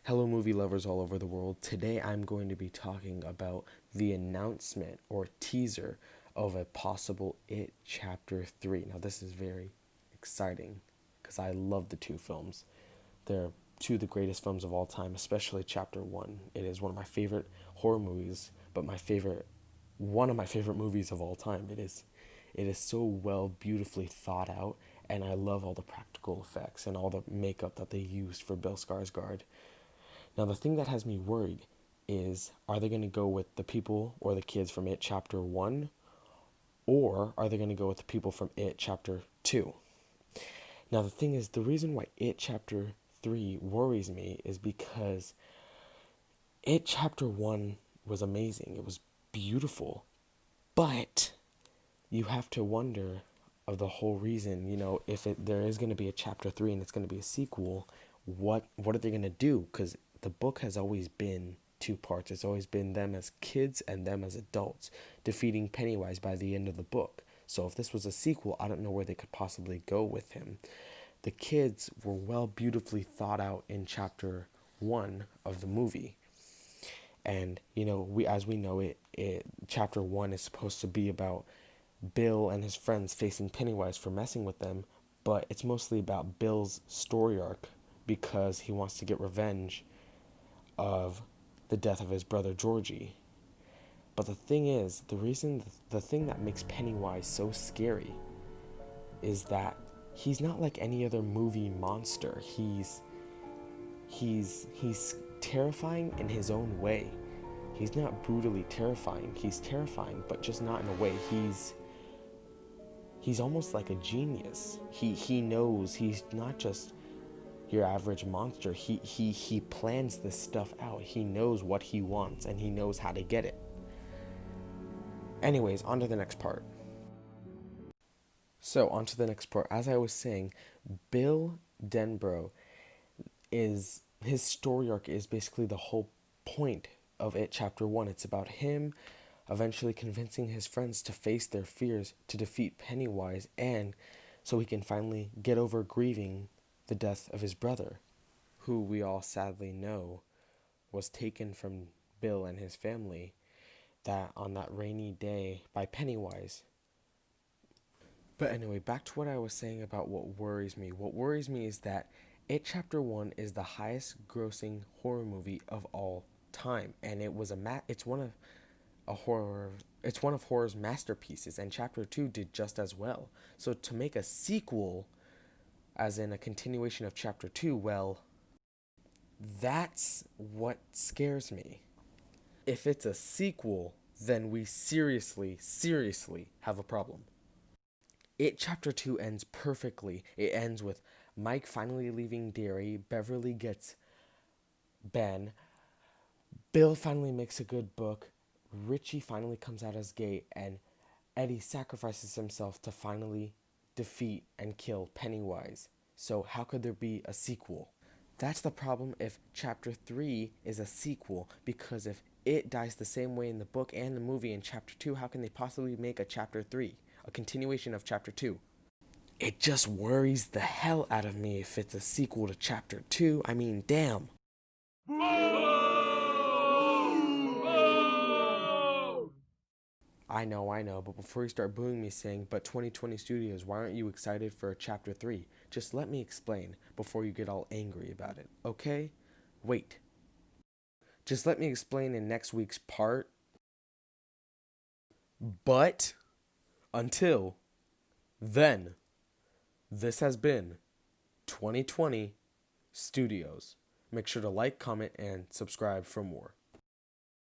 Hello, movie lovers all over the world. Today I'm going to be talking about the announcement or teaser of a possible It Chapter 3. Now, this is very exciting because I love the two films. They're two of the greatest films of all time, especially Chapter 1. It is one of my favorite horror movies, but one of my favorite movies of all time. It is so well, beautifully thought out, and I love all the practical effects and all the makeup that they used for Bill Skarsgård. Now, the thing that has me worried is, are they going to go with the people or the kids from It Chapter 1, or are they going to go with the people from It Chapter 2? Now, the thing is, the reason why It Chapter 3 worries me is because It Chapter 1 was amazing. It was beautiful. But you have to wonder of the whole reason, if there is going to be a Chapter 3 and it's going to be a sequel, what are they going to do? Because the book has always been two parts. It's always been them as kids and them as adults defeating Pennywise by the end of the book. So if this was a sequel, I don't know where they could possibly go with him. The kids were beautifully thought out in Chapter 1 of the movie. And as we know, Chapter 1 is supposed to be about Bill and his friends facing Pennywise for messing with them, but it's mostly about Bill's story arc because he wants to get revenge of the death of his brother Georgie. But the thing is, the thing that makes Pennywise so scary is that he's not like any other movie monster. He's terrifying in his own way. He's not brutally terrifying. He's terrifying, but just not in a way. He's almost like a genius. He knows he's not just your average monster. He plans this stuff out. He knows what he wants and he knows how to get it. Anyways, on to the next part. So, on to the next part. As I was saying, Bill Denbrough is his story arc is basically the whole point of It Chapter 1. It's about him eventually convincing his friends to face their fears to defeat Pennywise, and so he can finally get over grieving the death of his brother, who we all sadly know was taken from Bill and his family on that rainy day by Pennywise. But anyway, back to what I was saying about what worries me. What worries me is that It Chapter 1 is the highest grossing horror movie of all time, and it's one of horror's masterpieces, and Chapter 2 did just as well. So to make a sequel, as in a continuation of Chapter 2, well, that's what scares me. If it's a sequel, then we seriously have a problem. It Chapter 2 ends perfectly. It ends with Mike finally leaving Derry, Beverly gets Ben, Bill finally makes a good book, Richie finally comes out as gay, and Eddie sacrifices himself to finally defeat and kill Pennywise. So how could there be a sequel? That's the problem if Chapter 3 is a sequel, because if it dies the same way in the book and the movie in Chapter 2, how can they possibly make a Chapter 3, a continuation of Chapter 2? It just worries the hell out of me if it's a sequel to Chapter 2. I mean, damn. I know, but before you start booing me saying, but 2020 Studios, why aren't you excited for Chapter 3? Just let me explain before you get all angry about it, okay? Wait. Just let me explain in next week's part. But until then, this has been 2020 Studios. Make sure to like, comment, and subscribe for more.